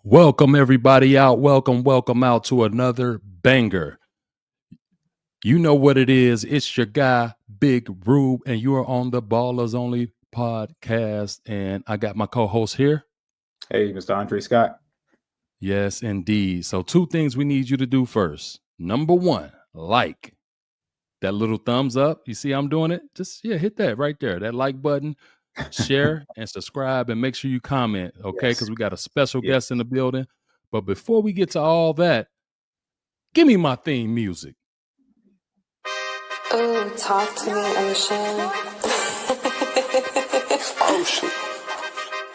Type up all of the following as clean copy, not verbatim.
Welcome everybody out. Welcome out to another banger. You know what it is. It's your guy, Big Rube, and you are on the Ballers Only podcast. And I got my co-host here. Hey, Mr. Andre Scott. Yes, indeed. So two things we need you to do first. Number one, like that little thumbs up. You see I'm doing it? Just hit that right there. That like button. Share and subscribe and make sure you comment, okay? Because we got a special guest in the building. But before we get to all that, give me my theme music. Oh, talk to me, Ocean. Ocean.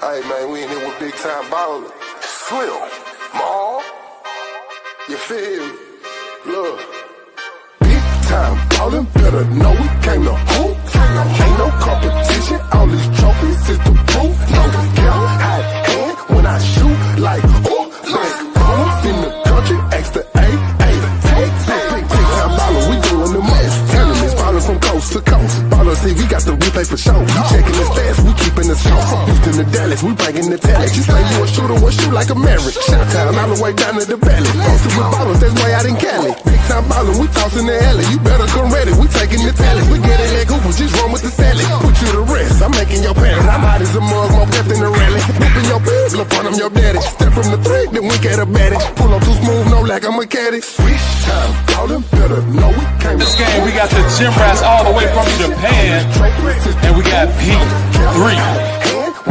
Hey, man, we in here with big time ballin'. Slim. Maul. You feel me? Look. Big time ballin', better know we came to hoop. Ain't no competition, all these trophies is the proof. No count, high hand when I shoot like, oh, best ballers in the country, extra A, big time ballin', we doing the most. Tournaments ballin' from coast to coast. Ballers see we got the replay for show. We checking the stats, we keeping the score. From Houston to Dallas, we bringing the talent. You say you a shooter, well shoot like a Maverick. Shot town all the way down to the valley. Posted with ballers, that's way out in Cali. Big time ballin', we tossin' the alley. You better come ready, we taking the talent. We get it like Cooper, just run with the salad. Put you to rest, I'm making your parents. I'm hot as a mug, more death in the rally. Whipping your bed, look on them, your daddy. Step from the three, then wink at a baddie. Pull up too smooth, no like I'm a caddy. Switch time, ballin', better know we came. This game, we got the gym rats all the way from Japan, and we got P3.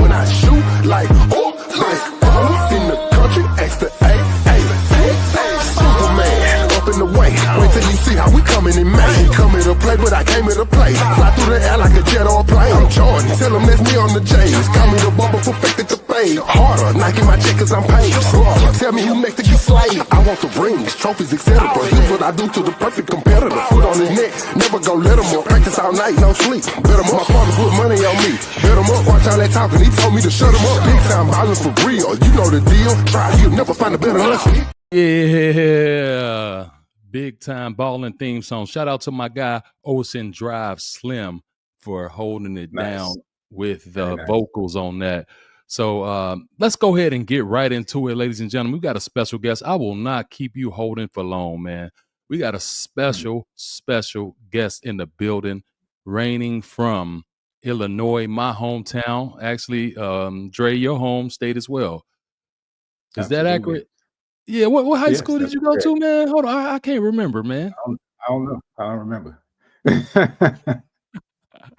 When I shoot like, oh, best ballers in the country, extra A, Superman, up in the way. Wait till you see how we coming in May. Come here to play, but I came here to play. Fly through the air like a jet or a plane. I'm Jordan, tell them that's me on the J's. Call me the bubble, perfected the fade. Harder, Nike my check cause I'm paid. Slaughter, tell me who next to get slayed. I want the rings, trophies, etc. Here's what I do to the perfect competitor. Foot on his neck, never go let him up. Practice all night, no sleep. Bet him up, my father put money on me. Bet him up, watch all that talking. He told me to shut him up. Big time ballin' for real, you know the deal. Try, you'll never find a better hustle. Yeah. Big time balling theme song. Shout out to my guy, Ocean Drive Slim, for holding it down with the vocals on that. So let's go ahead and get right into it, ladies and gentlemen. We got a special guest. I will not keep you holding for long, man. We got a special guest in the building, reigning from Illinois, my hometown. Actually, Dre, your home state as well. Is that accurate? Yeah, what high school did you go to, man? Hold on, I can't remember, man. I don't know. I don't remember.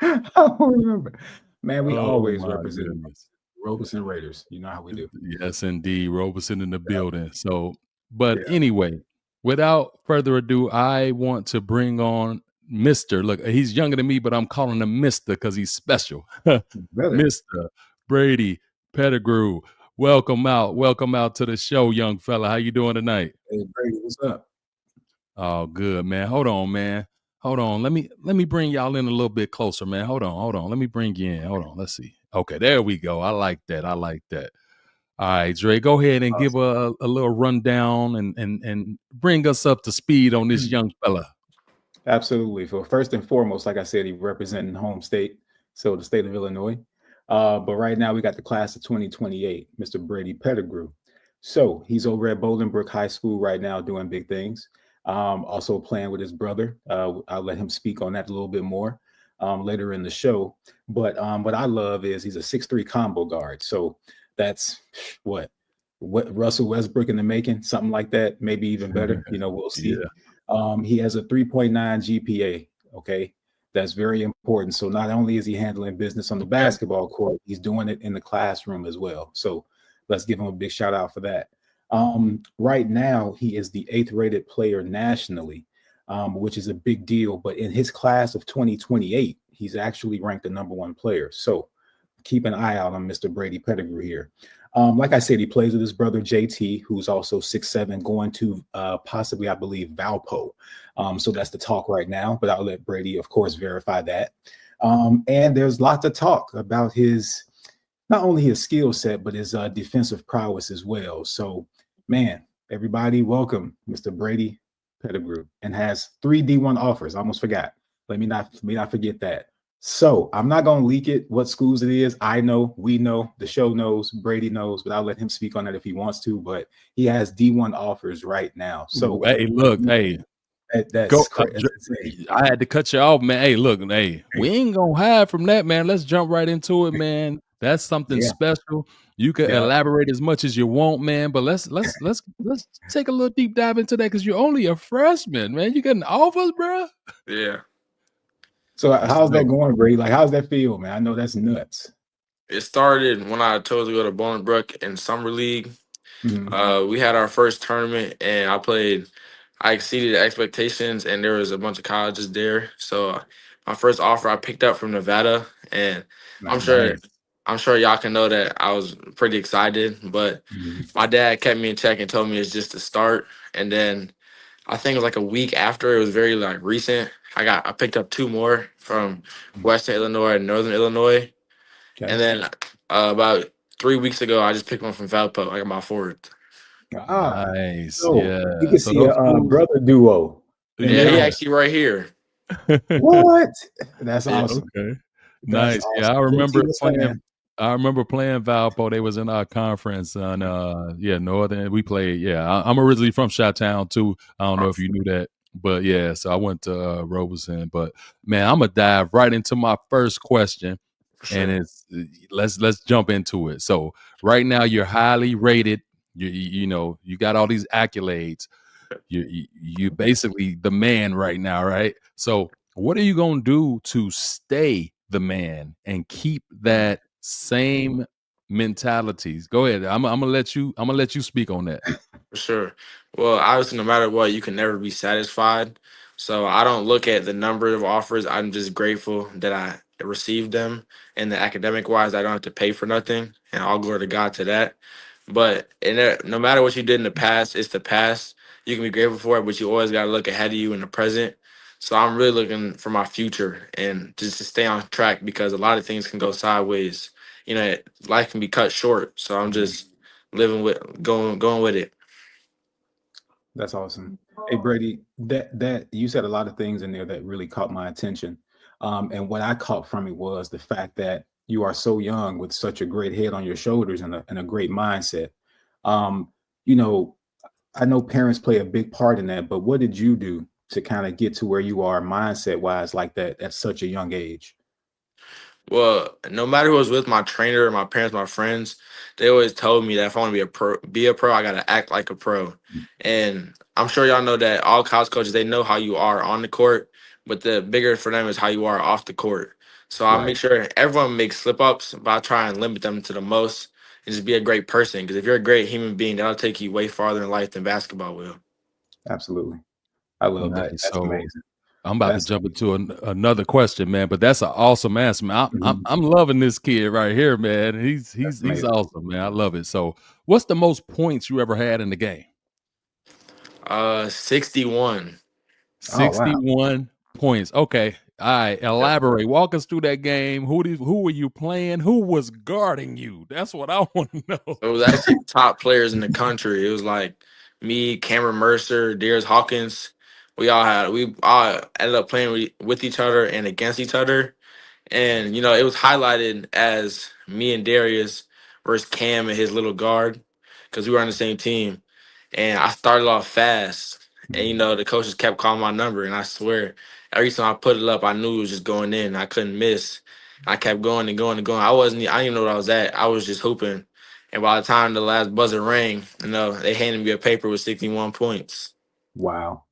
I don't remember. Man, we always represent Robeson Raiders. You know how we do. Yes, indeed. Robeson in the building. So, but anyway, without further ado, I want to bring on Mr. Look, he's younger than me, but I'm calling him Mr. because he's special. Mr. Brady Pettigrew. Welcome out to the show, young fella. How you doing tonight? Hey, Brady, what's up? Oh, good, man. Hold on, man. Hold on. Let me bring y'all in a little bit closer, man. Hold on. Let me bring you in. Hold on. Let's see. Okay, there we go. I like that. All right, Dre, go ahead and give a little rundown and bring us up to speed on this young fella. Absolutely. So first and foremost, like I said, he representing home state, so the state of Illinois. But right now we got the class of 2028, Mr. Brady Pettigrew. So he's over at Bolingbrook High School right now doing big things. Also playing with his brother. I'll let him speak on that a little bit more later in the show. But what I love is he's a 6'3" combo guard. So that's what Russell Westbrook in the making, something like that, maybe even better. We'll see. Yeah. He has a 3.9 GPA. Okay. That's very important. So not only is he handling business on the basketball court, he's doing it in the classroom as well. So let's give him a big shout out for that. Right now, he is the 8th rated player nationally, which is a big deal. But in his class of 2028, he's actually ranked the #1 player. So keep an eye out on Mr. Brady Pettigrew here. Like I said, he plays with his brother JT, who's also 6'7", going to possibly, I believe, Valpo. So that's the talk right now, but I'll let Brady, of course, verify that. And there's lots of talk about not only his skill set, but his defensive prowess as well. So, man, everybody, welcome Mr. Brady Pettigrew, and has 3 D1 offers. I almost forgot. Let me not forget that. So I'm not gonna leak it what schools it is. I know, we know, the show knows, Brady knows, but I'll let him speak on it if he wants to. But he has D1 offers right now. So Hey, look, hey, go. that's crazy. I had to cut you off, man. Hey, look, hey, we ain't gonna hide from that, man. Let's jump right into it, man. That's something Yeah. special. You can Yeah. elaborate as much as you want, man. But let's take a little deep dive into that because you're only a freshman, man. You getting offers, bro? Yeah. So how's that going, Brady? Like, how's that feel, man? I know that's nuts. It started when I chose to go to Bolingbrook in summer league. Mhm. We had our first tournament, and I exceeded expectations, and there was a bunch of colleges there. So my first offer I picked up from Nevada, and I'm sure Nice. I'm sure y'all can know that I was pretty excited. But Mhm. my dad kept me in check and told me it's just the start. And then I think it was like a week after, it was very like recent. I picked up two more from Western Illinois and Northern Illinois. Okay. And then about 3 weeks ago, I just picked one from Valpo. I got my fourth. Nice. So Yeah. you can So see those a schools, brother duo. Yeah, he yeah. actually right here. What? That's Yeah. awesome. Okay. That's Nice. Yeah, awesome. I Good remember team playing. fan. I remember playing Valpo. They was in our conference on Northern. We played. Yeah, I'm originally from Chi-Town too. I don't know if you knew that, but yeah. So I went to Robeson. But man, I'm gonna dive right into my first question, For and sure. it's let's jump into it. So right now you're highly rated. You know you got all these accolades. You basically the man right now, right? So what are you gonna do to stay the man and keep that same mentalities? Go ahead. I'm gonna let you speak on that. For sure. Well, obviously, no matter what, you can never be satisfied. So I don't look at the number of offers. I'm just grateful that I received them. And the academic wise, I don't have to pay for nothing. And all glory to God to that. But no matter what you did in the past, it's the past. You can be grateful for it, but you always got to look ahead of you in the present. So I'm really looking for my future and just to stay on track because a lot of things can go sideways. Life can be cut short. So I'm just living with going with it. That's awesome. Hey Brady, that you said a lot of things in there that really caught my attention. And what I caught from it was the fact that you are so young with such a great head on your shoulders and a great mindset. Um, you know, I know parents play a big part in that, but what did you do to kind of get to where you are mindset wise like that at such a young age? Well, no matter who was with my trainer, my parents, my friends, they always told me that if I want to be a pro, I gotta act like a pro. And I'm sure y'all know that all college coaches they know how you are on the court, but the bigger for them is how you are off the court. So I Right. make sure everyone makes slip ups, but I try and limit them to the most and just be a great person. Because if you're a great human being, that'll take you way farther in life than basketball will. Absolutely. I love that. Nice. That's So amazing. I'm about to That's jump into another question, man. But that's an awesome answer, man. mhm. I'm loving this kid right here, man. That's He's amazing. awesome, man. I love it. So, what's the most points you ever had in the game? 61. Oh wow. 61 points. Okay. All right. Elaborate. Walk us through that game. Who were you playing? Who was guarding you? That's what I want to know. It was actually top players in the country. It was like me, Cameron Mercer, Darius Hawkins. We all ended up playing with each other and against each other. And it was highlighted as me and Darius versus Cam and his little guard because we were on the same team. And I started off fast. And Mhm. the coaches kept calling my number. And I swear, every time I put it up, I knew it was just going in. I couldn't miss. I kept going and going and going. I didn't even know what I was at. I was just hooping. And by the time the last buzzer rang, they handed me a paper with 61 points. Wow.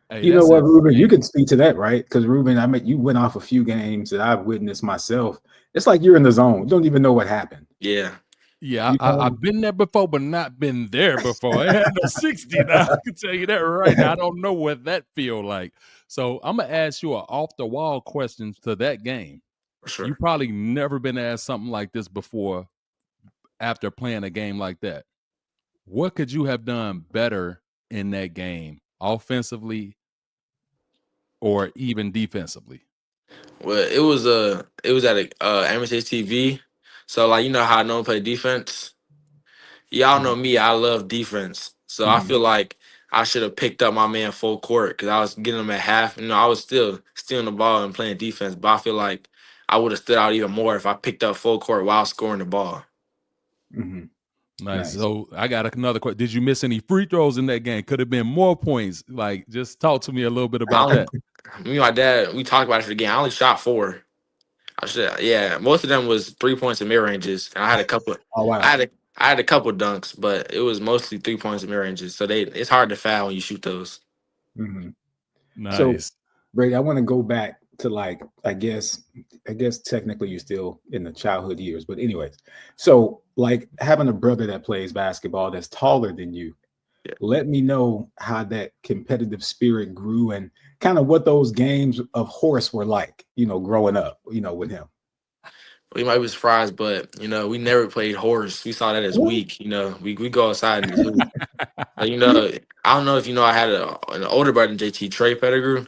Hey, You know that's what, Ruben? You insane. can speak to that, right? Because Ruben, I mean, you went off a few games that I've witnessed myself. It's like you're in the zone. You don't even know what happened. Yeah, Yeah, You know? I've been there before, but not been there before. I had no 60 now. I can tell you that right now. I don't know what that feel like. So I'm gonna ask you a off the wall questions to that game. for You sure. probably never been asked something like this before after playing a game like that. What could you have done better in that game, offensively or even defensively? Well, it was at a amateur TV. So like how I normally play defense. Y'all know Mhm. me. I love defense. So I Mhm. feel like I should have picked up my man full court because I was getting him at half. I was still stealing the ball and playing defense. But I feel like I would have stood out even more if I picked up full court while scoring the ball. Mm-hmm. Nice. So I got another question. Did you miss any free throws in that game? Could have been more points. Like, just talk to me a little bit about that. Me and my dad, we talked about it for the game. I only shot 4. Most of them was 3 points and mid ranges. And I had a couple. Oh wow. I had a couple dunks, but it was mostly 3 points and mid ranges. So it's hard to foul when you shoot those. Mm-hmm. Nice. So, Brady, I want to go back to like I guess technically you're still in the childhood years, but anyways, so like having a brother that plays basketball that's taller than you. Yeah. Let me know how that competitive spirit grew and kind of what those games of horse were like, growing up, with him. We might be surprised, but we never played horse. We saw that as weak. We go outside and just hoop. But, I don't know if I had an older brother than JT, Trey Pettigrew.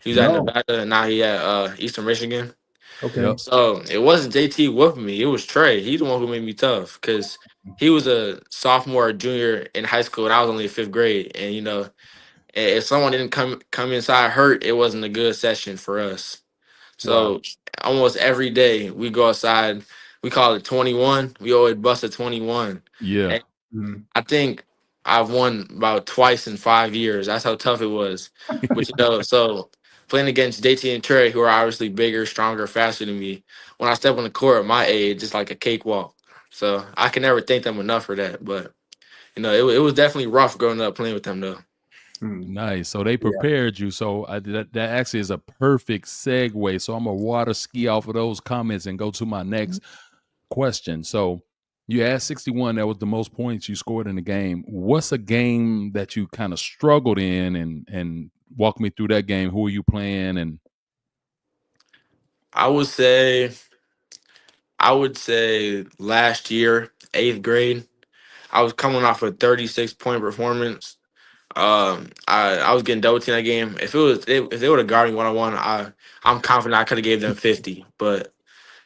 He was at Nevada, and now he at Eastern Michigan. Okay. Yep. So it wasn't JT whooping me. It was Trey. He's the one who made me tough because he was a sophomore or junior in high school, and I was only in 5th grade. And, if someone didn't come inside hurt, it wasn't a good session for us. So almost every day we go outside. We call it 21. We always bust a 21. Yeah. And I think I've won about twice in 5 years. That's how tough it was. But so playing against JT and Trey, who are obviously bigger, stronger, faster than me, when I step on the court at my age, it's like a cakewalk. So I can never thank them enough for that. But it was definitely rough growing up playing with them though. Nice. So they prepared you. So that actually is a perfect segue. So I'm gonna water ski off of those comments and go to my next question. So you had 61. That was the most points you scored in the game. What's a game that you kind of struggled in, and walk me through that game? Who are you playing? And I would say last year, 8th grade, I was coming off a 36-point performance. I was getting double teamed that game. If they would have guarded me 1-on-1, I'm confident I could have gave them 50. But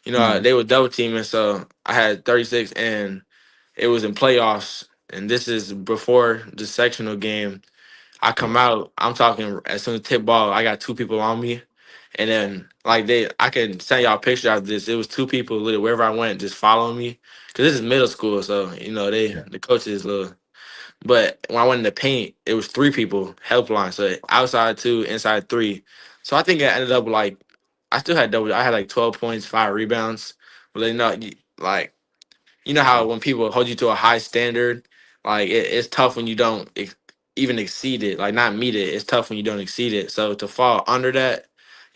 they were double teaming, so I had 36, and it was in playoffs. And this is before the sectional game. I come out. I'm talking as soon as tip ball. I got 2 people on me, and then I can send y'all a picture of this. It was 2 people literally wherever I went just following me because this is middle school, so the coaches little. But when I went in the paint, it was 3 people helpline. So outside 2, inside 3. So I think it ended up I still had double. I had 12 points, 5 rebounds. But how when people hold you to a high standard, it's tough when you don't even exceed it, not meet it. It's tough when you don't exceed it. So to fall under that,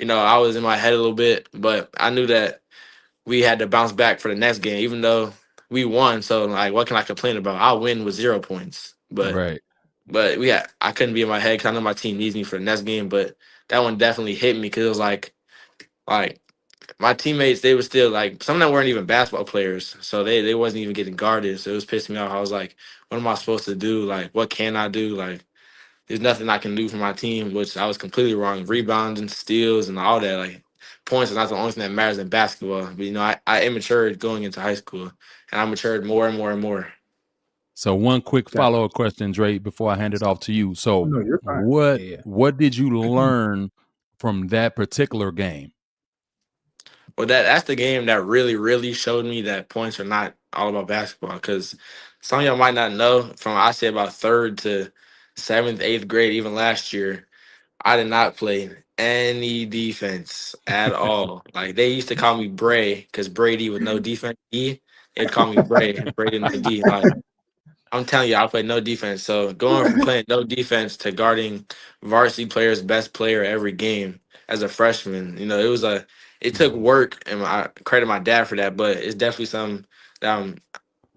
I was in my head a little bit, but I knew that we had to bounce back for the next game, even though we won. So what can I complain about? I'll win with 0 points. But I couldn't be in my head because I know my team needs me for the next game. But that one definitely hit me because it was like my teammates, they were still some of them weren't even basketball players, so they wasn't even getting guarded. So it was pissing me off. I was like, what am I supposed to do? What can I do? There's nothing I can do for my team, which I was completely wrong. Rebounds and steals and all that, points are not the only thing that matters in basketball. But I immatured going into high school, and I matured more and more and more. So one quick follow-up question, Dre, before I hand it off to you. So what did you learn from that particular game? Well, that's the game that really, really showed me that points are not all about basketball. Because some of y'all might not know, from I say about 3rd to 7th, 8th grade, even last year, I did not play any defense at all. They used to call me Bray because Brady with no defense. They'd call me Bray. Brady no D. I'm telling you, I played no defense. So going from playing no defense to guarding varsity players, best player every game as a freshman, it took work, and I credit my dad for that. But it's definitely something that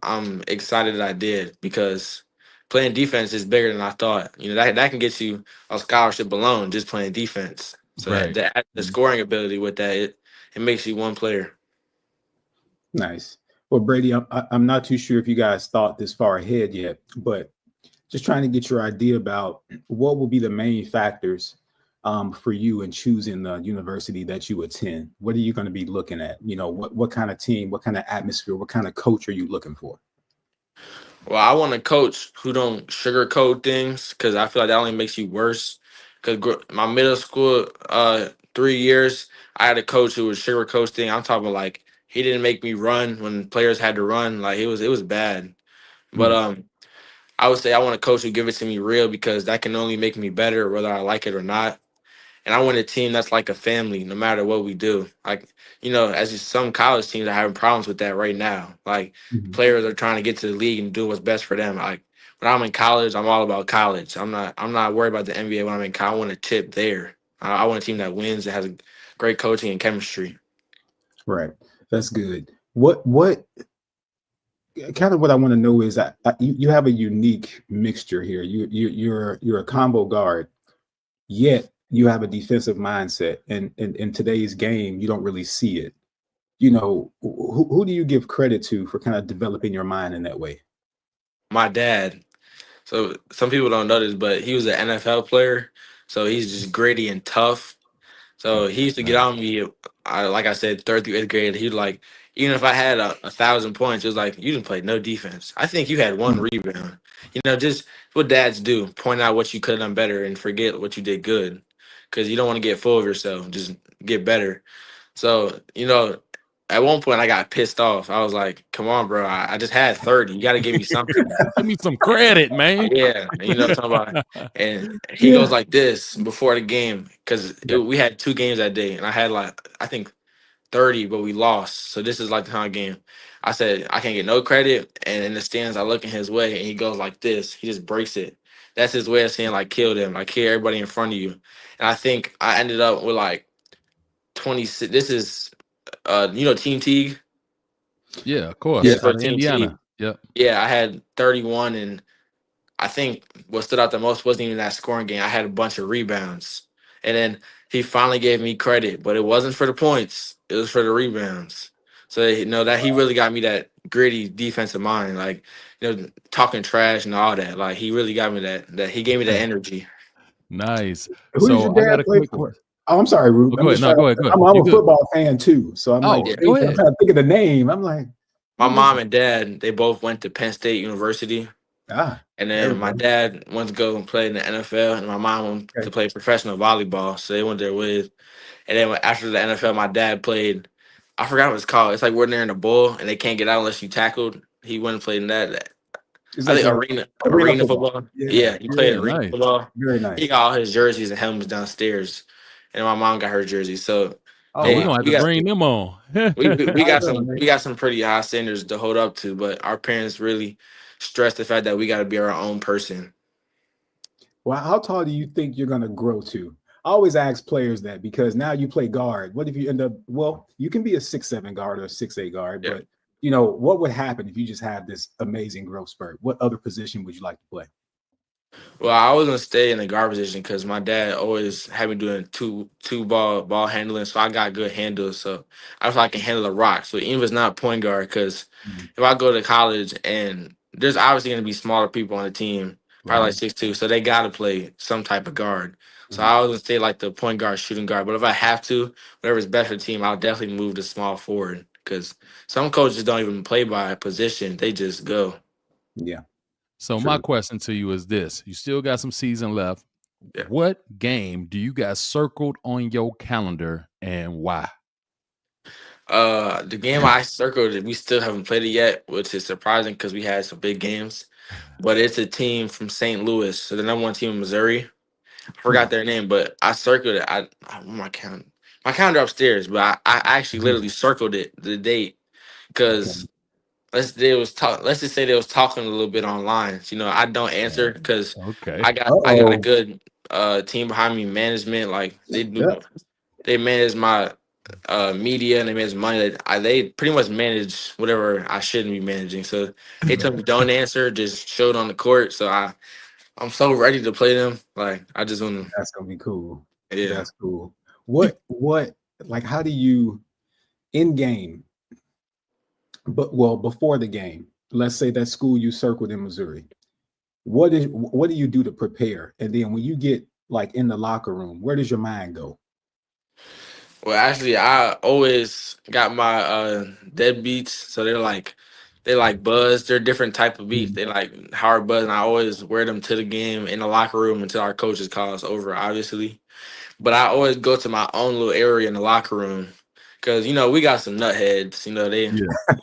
I'm excited that I did because playing defense is bigger than I thought. That can get you a scholarship alone just playing defense. So the scoring ability with that, it makes you one player. Nice. Well, Brady, I'm not too sure if you guys thought this far ahead yet, but just trying to get your idea about what will be the main factors for you in choosing the university that you attend. What are you going to be looking at? What kind of team, what kind of atmosphere, what kind of coach are you looking for? Well, I want a coach who don't sugarcoat things because I feel like that only makes you worse. Because my middle school 3 years, I had a coach who was sugar coasting. I'm talking like he didn't make me run when players had to run. Like it was bad. But Mm. I would say I want a coach who give it to me real because that can only make me better whether I like it or not. And I want a team that's like a family, no matter what we do. Like, some college teams are having problems with that right now. Like, Mhm. players are trying to get to the league and do what's best for them. Like, when I'm in college, I'm all about college. I'm not worried about the NBA when I'm in college. I want a chip there. I want a team that wins, that has a great coaching and chemistry. Right. That's good. What kind of what I want to know is that you have a unique mixture here. You're a combo guard, yet you have a defensive mindset. And in today's game, you don't really see it. Who do you give credit to for kind of developing your mind in that way? My dad. So some people don't know this, but he was an NFL player. So he's just gritty and tough. So he used to get Nice. on me, like I said, third through eighth grade. He'd like, even if I had a 1,000 points, it was like, you didn't play no defense. I think you had one Mm. rebound. Just what dads do, point out what you could have done better and forget what you did good. Because you don't want to get full of yourself, just get better. So, at one point I got pissed off. I was like, come on, bro, I just had 30. You got to give me something. Give me some credit, man. Yeah, and what I'm talking about. And he goes Yeah. like this before the game because Yeah. we had 2 games that day, and I had like I think 30, but we lost. So this is like the kind of game. I said I can't get no credit, and in the stands I look in his way, and he goes like this. He just breaks it. That's his way of saying like kill them, like kill everybody in front of you. And I think I ended up with like 26. This is Team Teague. Yeah, of course. Yeah, Yeah. for Out of Team Teague. Indiana. Yep. Yeah, I had 31 and I think what stood out the most wasn't even that scoring game. I had a bunch of rebounds. And then he finally gave me credit, but it wasn't for the points. It was for the rebounds. So that he really got me that gritty defensive mind, like talking trash and all that. Like he really got me that he gave me that energy. Nice. Who did So your I got dad a play quick for? question. Oh, I'm sorry, Oh, Rube. go ahead. No, go ahead. Go ahead. I'm You a good? football fan too, so I'm like, Oh, Yeah. go I'm ahead. trying to think of the name. I'm like, My who is mom it? and dad, they both went to Penn State University. Ah, And there then we my go. dad went to go and play in the NFL, and my mom went to Okay. play professional volleyball. So they went there with. And then after the NFL, my dad played. I forgot what it's called. It's like when they're in a bowl and they can't get out unless you tackled. He went and played in that. It's I like think a arena arena arena football. football. Yeah, Yeah, he played yeah, arena Nice. football. very He nice. got all his jerseys and helmets downstairs, and my mom got her jersey. So Oh, we're hey, gonna have we to got bring them on. we I got know, some man. we got some pretty high standards to hold up to, but our parents really stress the fact that we got to be our own person. Well, how tall do you think you're going to grow to? I always ask players that because now you play guard. What if you end up? Well, you can be a 6'7" guard or a 6'8" guard, Yeah. but what would happen if you just have this amazing growth spurt? What other position would you like to play? Well, I was gonna stay in the guard position because my dad always had me doing two ball handling, so I got good handles. So I feel like I can handle a rock. So even if it's not point guard, because Mhm. if I go to college and there's obviously gonna be smaller people on the team, probably like Right. 6'2", so they gotta play some type of guard. So Mhm. I was gonna stay like the point guard, shooting guard. But if I have to, whatever's best for the team, I'll definitely move to small forward because some coaches don't even play by position; they just go. Yeah. So my True. question to you is this: you still got some season left. Yeah. What game do you got circled on your calendar and why? The game I circled, we still haven't played it yet, which is surprising because we had some big games. But it's a team from St. Louis, so the number one team in Missouri. I forgot their name, but I circled it. My calendar upstairs, but I actually Mhm. literally circled it the date Okay. because let's just say they was talking a little bit online. I don't answer because Okay. I got a Uh-oh. good team behind me, management. Like Yeah. they manage my media and they manage money. They pretty much manage whatever I shouldn't be managing. So they told me don't answer, just show it on the court. So I'm so ready to play them. Like I just want to, That's gonna be cool. yeah. That's cool. What like how do you in game, but well before the game, let's say that school you circled in Missouri. What do you do to prepare? And then when you get like in the locker room, where does your mind go? Well, actually, I always got my dead beats. So they like buzz. They're different type of beats. Mhm. They like hard buzz, and I always wear them to the game in the locker room until our coaches call us over. Obviously. but I always go to my own little area in the locker room because we got some nutheads.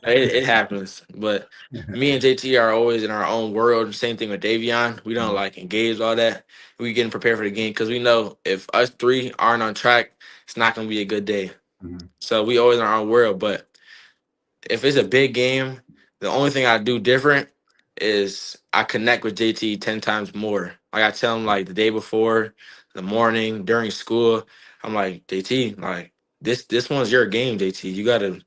It happens. But me and JT are always in our own world. Same thing with Davion. We don't like engage all that. We getting prepared for the game because we know if us three aren't on track, it's not going to be a good day. So we always in our own world. But if it's a big game, the only thing I do different is I connect with JT 10 times more. Like I tell him like the day before, the morning, during school, I'm like, JT, like this one's your game, JT. You gotta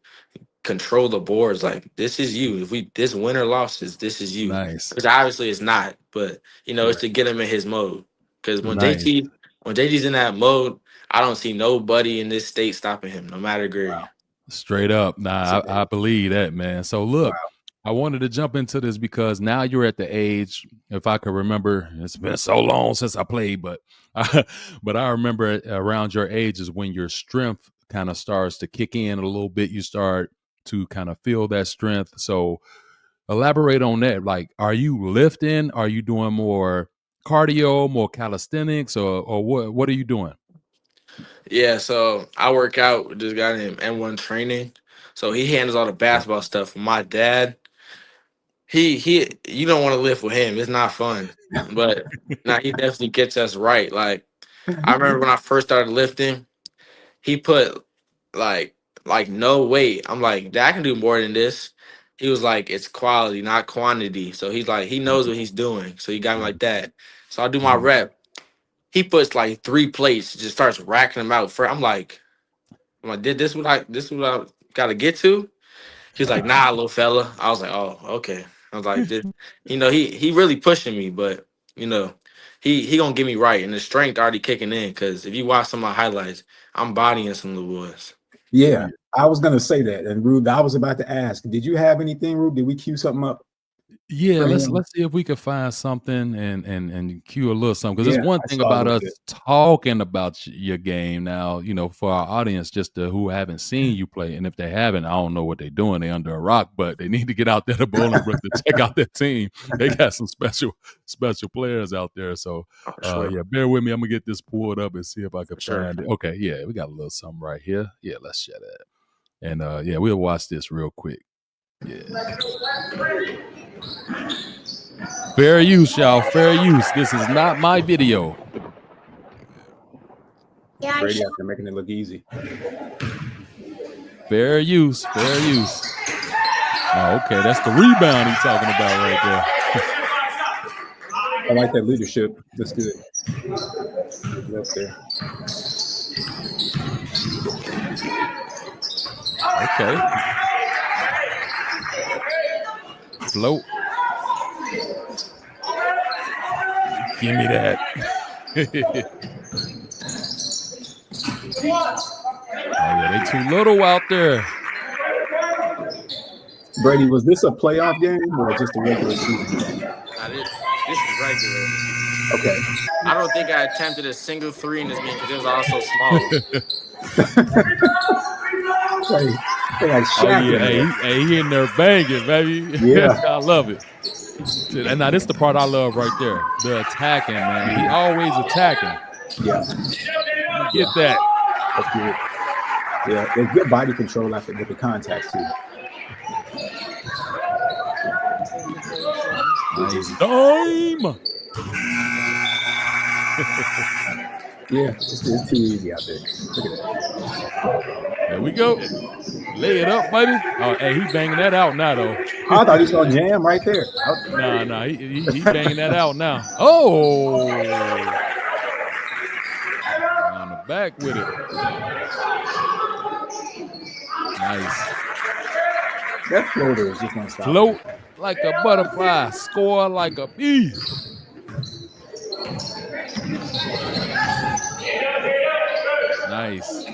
control the boards. Like this is you. If this win or losses, this is you. Nice. Which obviously it's not, but it's to get him in his mode. Because when Nice. JT's in that mode, I don't see nobody in this state stopping him, no matter grade. Straight up. Nah, I believe that, man. So look, I wanted to jump into this because now you're at the age, if I could remember, it's been so long since I played, but I remember around your age is when your strength kind of starts to kick in a little bit. You start to kind of feel that strength. So elaborate on that. Like, are you lifting? Are you doing more cardio, more calisthenics, or what are you doing? Yeah, so I work out with this guy named N1 Training. So he handles all the basketball stuff. My dad, he you don't want to lift with him. It's not fun. But now he definitely gets us right. Like I remember when I first started lifting, he put like no weight. I'm like, Dad, I can do more than this. He was like, it's quality, not quantity. So he's like, he knows what he's doing. So he got me like that. So I do my rep. He puts like 3 plates, just starts racking them out. I'm like, this what I gotta get to? He's like, nah, little fella. I was like, oh, okay. I was like, he really pushing me, but he gonna get me right, and the strength already kicking in. Because if you watch some of my highlights, I'm bodying some little boys. Yeah, I was gonna say that, and Rube, I was about to ask, did you have anything, Rube? Did we cue something up? Yeah, let's see if we can find something and cue a little something, because there's one thing about us talking about your game now, for our audience, just who haven't seen you play, and if they haven't, I don't know what they're doing. They're under a rock, but they need to get out there to Bolingbrook to check out their team. They got some special players out there. So yeah, bear with me. I'm gonna get this pulled up and see if I can find it. Okay, yeah, we got a little something right here. Yeah, let's share that. And yeah, we'll watch this real quick. Yeah. Fair use, y'all. Fair use. This is not my video. Brady out there making it look easy. Fair use. Fair use. Oh, okay. That's the rebound he's talking about right there. I like that leadership. That's good. That's there. Okay. Float. Give me that. Oh yeah, they too little out there. Brady, was this a playoff game or just a regular season game? This is regular. Okay. I don't think I attempted a single 3 in this game because it was also small. He in there banging, baby. Yeah. I love it. And now this is the part I love right there. The attacking, man. He always attacking. Yeah. Get that. That's good. Yeah, there's good body control after with the contact too. Nice dime. Yeah, it's too easy out there. Look at that. There we go. Lay it up, baby. Oh, hey, he banging that out now, though. I thought he was gonna jam right there. Nah, he banging that out now. Oh, on the back with it. Nice. That floater is just gonna stop. Float like a butterfly, score like a bee. Nice.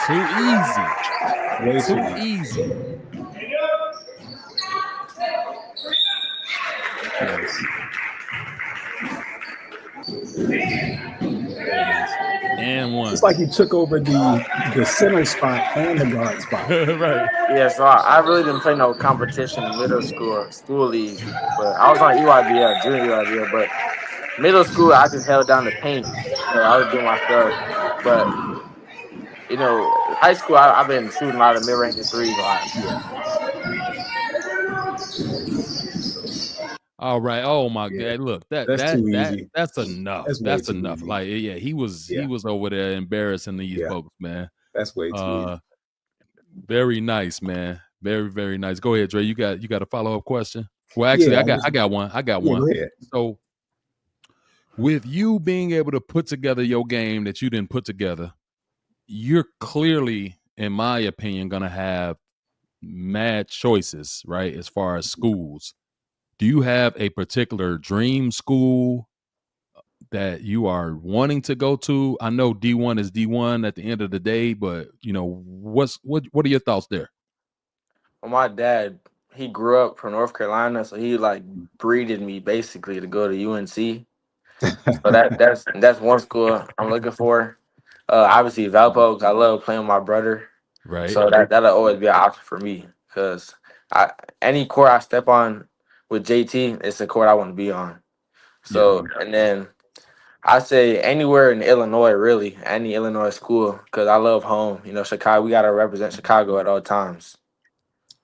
Too easy. Way too easy. and one. It's like he took over the center spot and the guard spot. Right. Yeah, so I really didn't play no competition in middle school, school league, but I was on EYBL, junior EYBL, but middle school I just held down the paint, so I was doing my stuff. But high school I've been shooting a lot of mid-range threes a lot. All right. Oh my God! Look, That's too easy. That's enough. That's enough. Easy. Like, yeah, he was over there embarrassing these folks, man. That's way too easy. Very nice, man. Very, very nice. Go ahead, Dre. You got a follow-up question? Well, actually, I got one. Go ahead. So, with you being able to put together your game that you didn't put together, you're clearly, in my opinion, gonna have mad choices, right? As far as schools. Do you have a particular dream school that you are wanting to go to? I know D1 is D1 at the end of the day, but what are your thoughts there? Well, my dad, he grew up from North Carolina, so he like breeded me basically to go to UNC. So that's one school I'm looking for. Obviously Valpo, 'cause I love playing with my brother. Right. So that'll always be an option for me, because any court I step on with JT, it's a court I want to be on. So and then I say anywhere in Illinois, really, any Illinois school, because I love home. Chicago, we gotta represent Chicago at all times.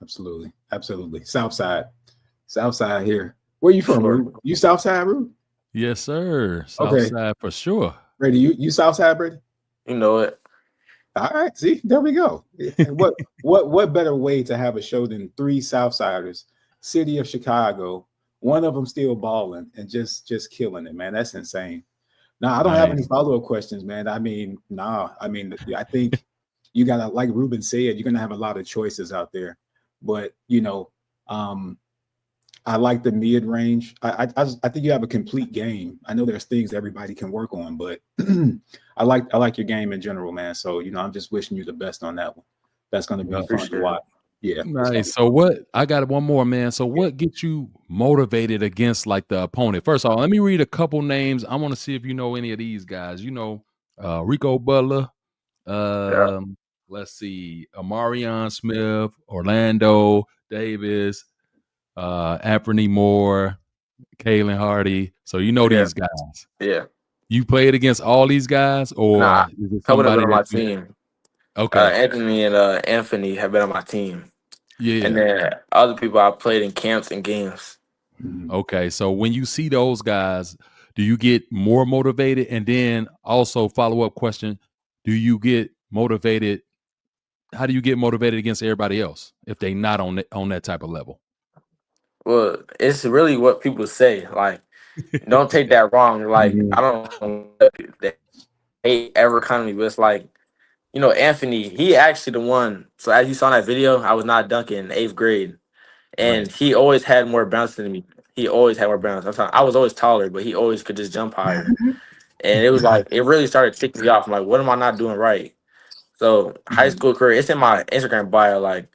Absolutely. Southside here. Where you from, Rude? You Southside, Rude? Yes, sir. Southside for sure. Brady, you Southside, Brady? You know it. All right. See, there we go. And what better way to have a show than three Southsiders, city of Chicago, one of them still balling and just killing it, man. That's insane. Now, I don't have any follow-up questions, man. I think you gotta, like Ruben said, you're gonna have a lot of choices out there. But I like the mid-range. I think you have a complete game. I know there's things everybody can work on, but I like your game in general, man. So I'm just wishing you the best on that one. That's gonna be fun to watch. Yeah. Nice. So I got one more, man. So what gets you motivated against like the opponent? First of all, let me read a couple names. I want to see if you know any of these guys. Rico Butler. Let's see, Amarion Smith, Orlando Davis, Anthony Moore, Kalen Hardy. So these guys. Yeah. You played against all these guys, or is it somebody on my team? Okay. Anthony and Anthony have been on my team. Yeah. And then other people I played in camps and games. Okay. So when you see those guys, do you get more motivated? And then also follow-up question, do you get motivated? How do you get motivated against everybody else if they not on that type of level? Well, it's really what people say. Like, don't take that wrong. Like, I don't hate ever come to me, but it's like, Anthony, he actually the one. So as you saw in that video, I was not dunking in 8th grade. And he always had more bounce than me. He always had more bounce. I was always taller, but he always could just jump higher. And it was like, it really started ticking me off. I'm like, what am I not doing right? So high school career, it's in my Instagram bio. Like,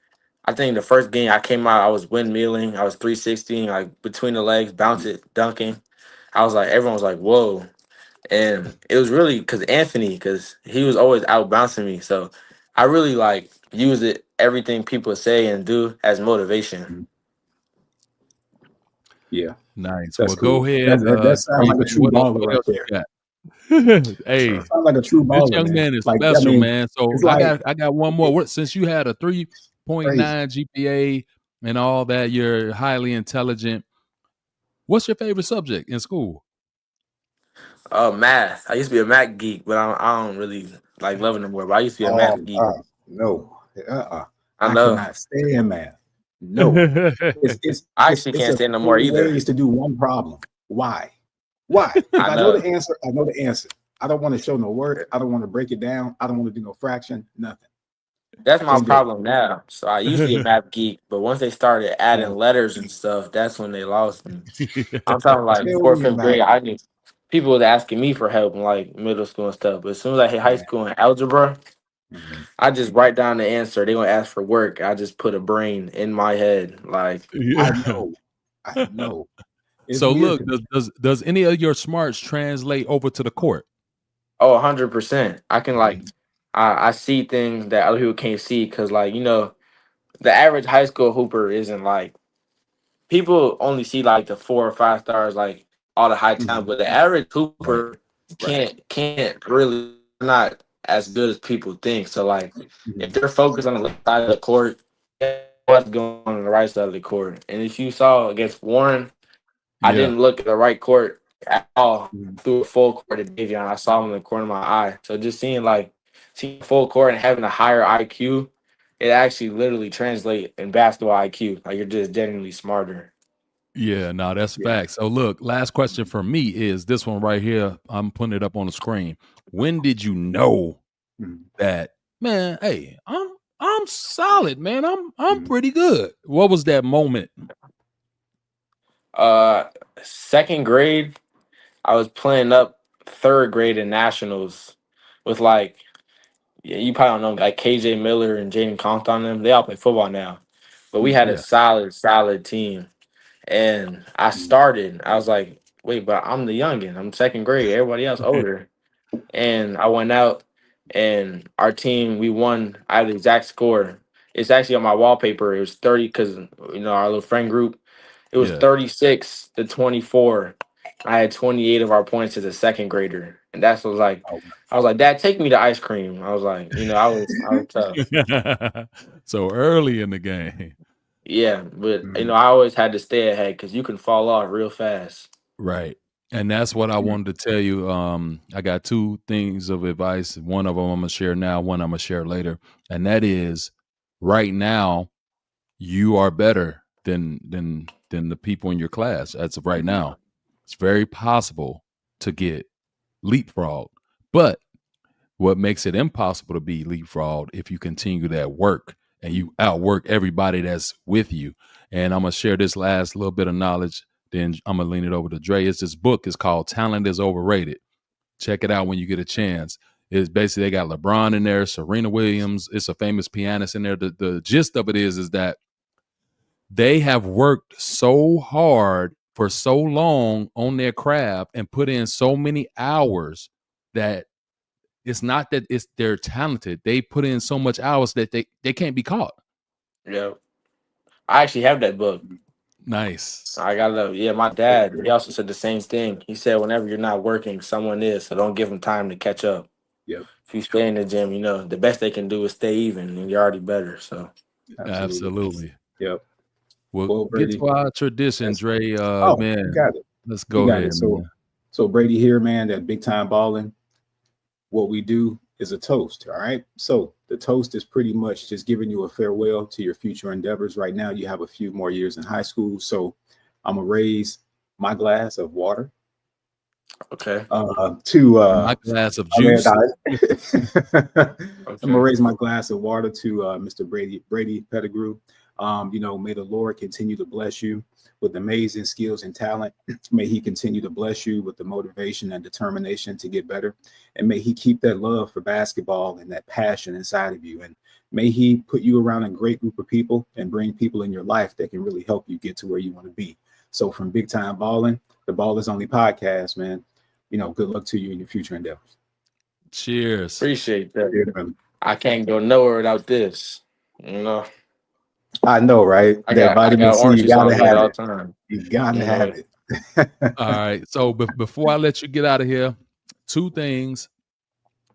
I think the first game I came out, I was windmilling. I was 360, like between the legs, bounce it, dunking. I was like, everyone was like, whoa. And it was really because he was always out bouncing me. So I really use it, everything people say and do as motivation. Yeah. Nice. That's cool. Go ahead. That sounds like a true baller right there. Hey, sounds like a true baller. This young man is special, man. So I got one more. Since you had a 3.9 GPA and all that, you're highly intelligent. What's your favorite subject in school? Math. I used to be a math geek, but I don't really like loving it more. But I used to be a math geek. No. I know. cannot stand math. No. I actually can't stand no more either. Ways to do one problem. Why? If I know the answer, I know the answer. I don't want to show no work. I don't want to break it down. I don't want to do no fraction. Nothing. That's my problem now. So I used to be a math geek, but once they started adding letters and stuff, that's when they lost me. I'm talking like 4th, 5th grade. I knew people was asking me for help in like middle school and stuff. But as soon as I hit high school and algebra, I just write down the answer. They gonna ask for work. I just put a brain in my head. Like I know. So look, does any of your smarts translate over to the court? Oh, 100%. I can I see things that other people can't see because the average high school hooper isn't like people only see like the 4 or 5 stars, like all the high talent, but the average Right. hooper can't really not as good as people think. So like if they're focused on the left side of the court, what's going on the right side of the court. And if you saw against Warren, I Yeah. didn't look at the right court at all through a full court of Davion. I saw him in the corner of my eye. So just seeing full court and having a higher IQ, it actually literally translates in basketball IQ. Like you're just genuinely smarter. Yeah, no, that's facts. So look, last question for me is this one right here. I'm putting it up on the screen. When did you know that, man, hey, I'm solid, man. I'm pretty good. What was that moment? Second grade, I was playing up third grade in nationals with you probably don't know, like KJ Miller and Jaden Compton on them. They all play football now. But we had a Yeah. solid team. And I started. I was like, wait, but I'm the youngin. I'm second grade. Everybody else older. And I went out and our team, we won. I have the exact score. It's actually on my wallpaper. It was 30 because our little friend group. It was 36-24. I had 28 of our points as a second grader. And that's what I was like, Dad, take me to ice cream. I was like, I was tough. So early in the game. Yeah, but I always had to stay ahead because you can fall off real fast. Right. And that's what I wanted to tell you. I got two things of advice. One of them I'm gonna share now, one I'm gonna share later. And that is right now, you are better than the people in your class as of right now. It's very possible to get leapfrogged. But what makes it impossible to be leapfrogged if you continue that work and you outwork everybody that's with you. And I'm gonna share this last little bit of knowledge. Then I'm gonna lean it over to Dre. This book is called Talent is Overrated. Check it out when you get a chance. It's basically they got LeBron in there, Serena Williams. It's a famous pianist in there. The gist of it is that they have worked so hard for so long on their craft and put in so many hours that it's not that they're talented. They put in so much hours that they can't be caught. Yeah. I actually have that book. Nice. I got love. Yeah, my dad, he also said the same thing. He said whenever you're not working, someone is, so don't give them time to catch up. Yep. If you stay in the gym, the best they can do is stay even, and you're already better. So Absolutely. Yep. Well, get to our tradition, Dre. Man, got it. Let's go ahead. So Brady here, man, that big time balling. What we do is a toast. All right. So the toast is pretty much just giving you a farewell to your future endeavors. Right now, you have a few more years in high school. So I'm gonna raise my glass of water. Okay. To my glass of juice. I'm gonna raise my glass of water to Mr. Brady Pettigrew. May the Lord continue to bless you with amazing skills and talent. May he continue to bless you with the motivation and determination to get better. And may he keep that love for basketball and that passion inside of you. And may he put you around a great group of people and bring people in your life that can really help you get to where you want to be. So from Big Time Balling, the Ball is Only podcast, man. Good luck to you in your future endeavors. Cheers. Appreciate that. Yeah, I can't go nowhere without this. I know, right? That vitamin C, you gotta have it. You gotta have it. All right. So before I let you get out of here, two things.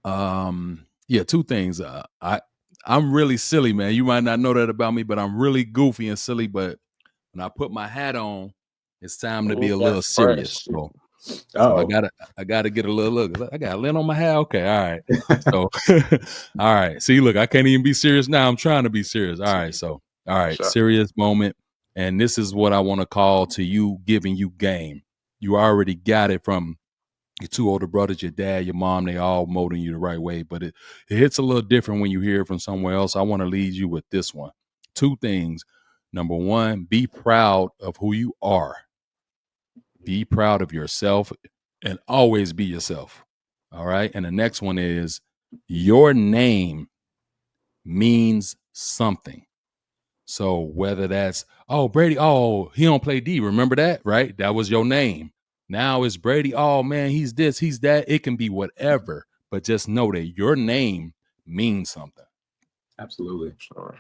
Two things. I'm really silly, man. You might not know that about me, but I'm really goofy and silly. But when I put my hat on, it's time to be a little serious. So I gotta get a little look. I got a lint on my hair. Okay, all right. So all right. See, look, I can't even be serious now. I'm trying to be serious. All right. So all right, serious moment. And this is what I want to call to you, giving you game. You already got it from your two older brothers, your dad, your mom. They all molding you the right way. But it hits a little different when you hear it from somewhere else. I want to lead you with this one. Two things. Number one, be proud of who you are. Be proud of yourself and always be yourself. All right. And the next one is your name means something. So whether that's, Brady, he don't play D. Remember that, right? That was your name. Now it's Brady. Oh man, he's this, he's that. It can be whatever. but just know that your name means something. Absolutely. Sure.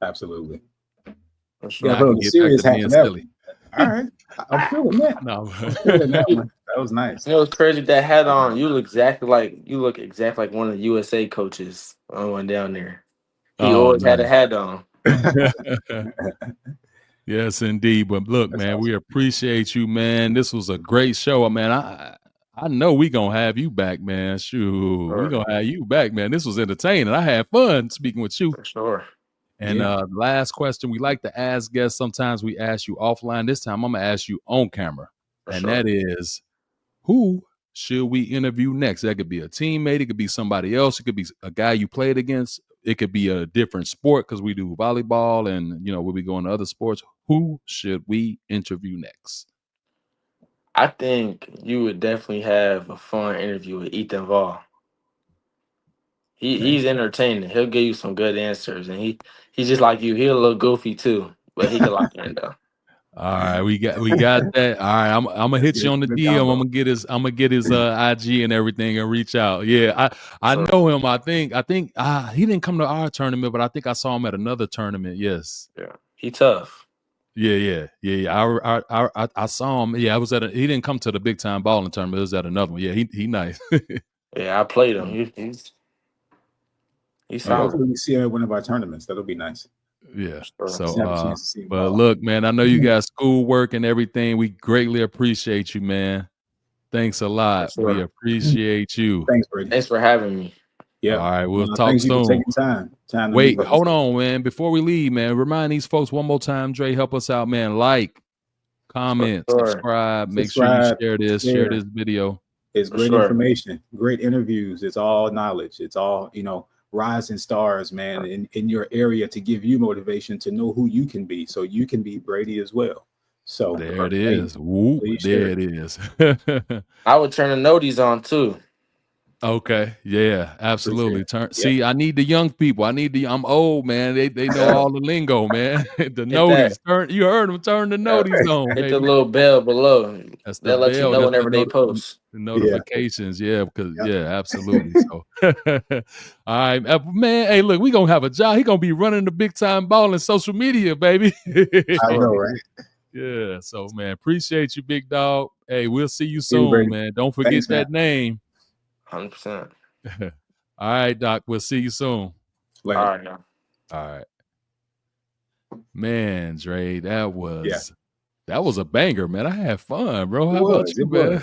Absolutely. Sure. Yeah, I bro, can the get back serious to half being of that silly. one. All right. I'm feeling that. No. I'm feeling that one. That was nice. You know, it's crazy that hat on. You look exactly like one of the USA coaches when I went down there. He Oh, always had a nice. hat on. Yes, indeed. But look, That's man, awesome. we appreciate you, man. This was a great show, man. I know we gonna have you back, man. Shoot, we Sure. gonna have you back, man. This was entertaining. I had fun speaking with you. For sure. And Yeah. last question we like to ask guests. Sometimes we ask you offline. This time I'm gonna ask you on camera, For and sure. that is, who should we interview next? That could be a teammate. It could be somebody else. It could be a guy you played against. It could be a different sport because we do volleyball and, we'll be going to other sports. Who should we interview next? I think you would definitely have a fun interview with Ethan Vaughn. He's entertaining. He'll give you some good answers, and he's just like you. He's a little goofy too, but he can lock in though. All right, we got that. All right, I'm gonna hit you on the Good DM. combo. I'm gonna get his IG and everything and reach out. Yeah, I Sure. know him. I think he didn't come to our tournament, but I think I saw him at another tournament. Yes. Yeah, he tough. Yeah. I saw him. Yeah, I was he didn't come to the big time balling tournament. It was at another one. Yeah, he nice. Yeah, I played him. He's Yeah, solid. hopefully we see him at one of our tournaments. That'll be nice. Yeah. Sure. Have a So, chance to see him but ball. look, man, I know you got schoolwork and everything. We greatly appreciate you, man. Thanks a lot. Sure. We appreciate you. Thanks, Brady. Thanks for having me. Yeah. All right, we'll talk thanks you for soon. taking time to Wait, meet us. hold on, man. Before we leave, man, remind these folks one more time, Dre, help us out, man. Like, comment, Sure. subscribe. Make sure you share this video. It's great information, great interviews. It's all knowledge. It's all, rising stars, man, in your area to give you motivation to know who you can be so you can be Brady as well. So There it is. Whoop, there it is. I would turn the noties on too. Okay. Yeah, absolutely. See, I need the young people. I'm old, man. They know all the lingo, man. The noties. You heard them turn the noties on. Hit baby. the little bell below. That's the They'll let you know whenever they post. The notifications, because absolutely. So all right, man. Hey, look, we gonna have a job. He gonna be running the big time ball in social media, baby. I know, right? Yeah. So, man, appreciate you, big dog. Hey, we'll see you soon, man. Don't forget that name. 100%. All right, Doc. We'll see you soon. Later. All right, now. All right. Man, Dre, that was a banger, man. I had fun, bro. How about you, man?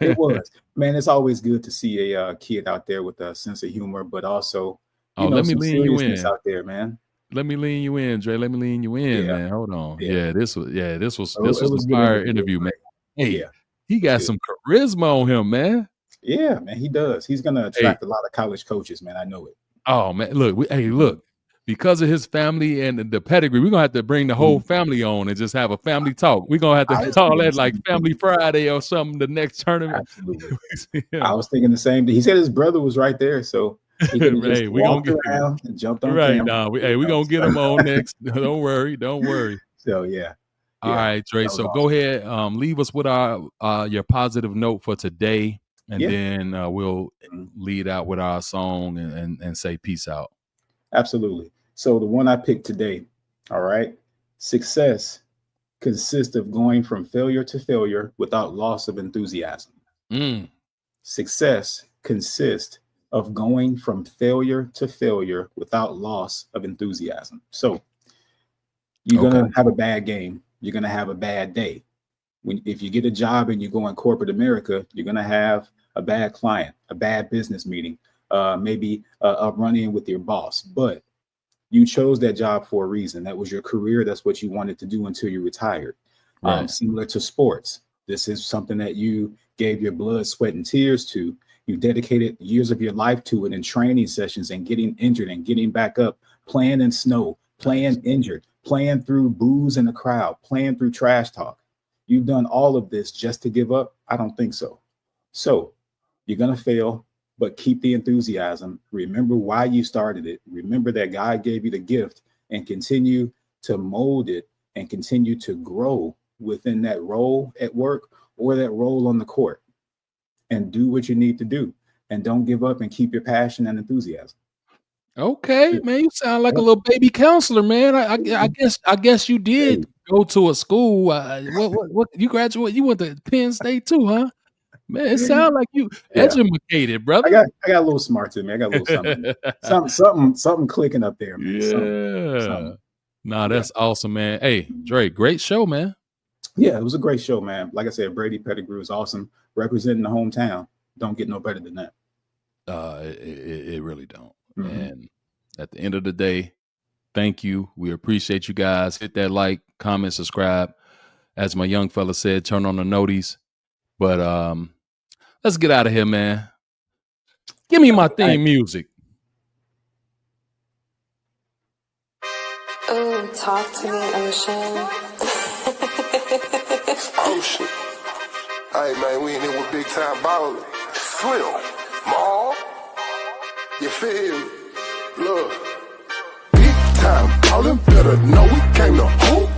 It was. Man, it's always good to see a kid out there with a sense of humor, but also, let me lean you in out there, man. Let me lean you in, Dre. Let me lean you in, man. Hold on. Yeah. This was a fire interview, man. Hey, he got some charisma on him, man. Yeah, man, he does. He's gonna attract a lot of college coaches, man. I know it. Oh man, look, because of his family and the pedigree, we're gonna have to bring the whole family on and just have a family talk. We're gonna have to call that like Family Friday or something. The next tournament. Absolutely. I was thinking the same thing. He said his brother was right there, so he could just walked around and jumped on right camera. now. We gonna get him on next. Don't worry. So yeah. All right, Dre. So go ahead. Leave us with your positive note for today. And then we'll lead out with our song and say peace out. Absolutely. So the one I picked today, all right, success consists of going from failure to failure without loss of enthusiasm. Success consists of going from failure to failure without loss of enthusiasm. So you're going to have a bad game. You're going to have a bad day. If you get a job and you go in corporate America, you're going to have a bad client, a bad business meeting, maybe a run-in with your boss. But you chose that job for a reason. That was your career. That's what you wanted to do until you retired. Right. Similar to sports. This is something that you gave your blood, sweat, and tears to. You dedicated years of your life to it in training sessions and getting injured and getting back up, playing in snow, playing injured, playing through booze in the crowd, playing through trash talk. You've done all of this just to give up? I don't think so. So you're going to fail, but keep the enthusiasm. Remember why you started it. Remember that God gave you the gift and continue to mold it and continue to grow within that role at work or that role on the court and do what you need to do. and don't give up and keep your passion and enthusiasm. Okay, man, you sound like a little baby counselor, man. I guess you did go to a school. What you graduate? You went to Penn State too, huh? Man, it sounds like you educated, brother. I got a little smart to me. I got a little something clicking up there, man. Something. Nah, that's awesome, man. Hey, Dre, great show, man. Yeah, it was a great show, man. Like I said, Brady Pettigrew is awesome. Representing the hometown. Don't get no better than that. It really don't. And at the end of the day, thank you. We appreciate you guys. Hit that like, comment, subscribe. As my young fella said, turn on the noties. But let's get out of here, man. Give me my theme music. Ooh, talk to me, Ocean. Ocean. Hey, man, we in here with big time ballin'. Slim. Mall. You feel me? Look. Big time ballin', better know we came to hoop.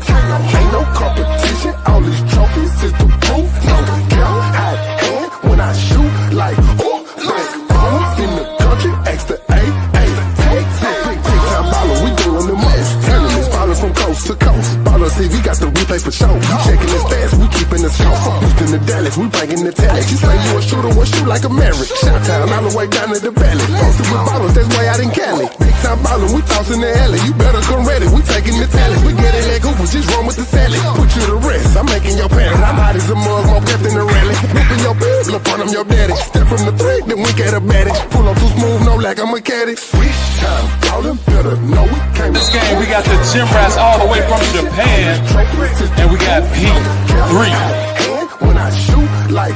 Ain't no competition, all these trophies is the proof. No count, high hand when I shoot like, oh, best ballin' in the country, extra A, big time ballin', we doing the most. Tournaments ballin' from coast to coast. Ballin' TV got the replay for show. Checking the stats, we keeping the show. Houston to Dallas, we banging the tally. You say you a shooter, we'll shoot like a Maverick. Shot town all the way down to the valley. Posted with bottles, that's way out in Cali. Big time ballin', we tossin' the alley. You better come ready, we taking the tally. We get it like Hooper, just run with the salad. Put you to rest, I'm making your parents. I'm hot as a mug, more pep than the rally. Whipping your bed, look on them, your daddy. Step from the three, then we get a baddie. Pull up too smooth, no like I'm a caddy. Switch time, ballin', better know we came. This game, we got the gym rats all the way from Japan, and we got P3. When I shoot like,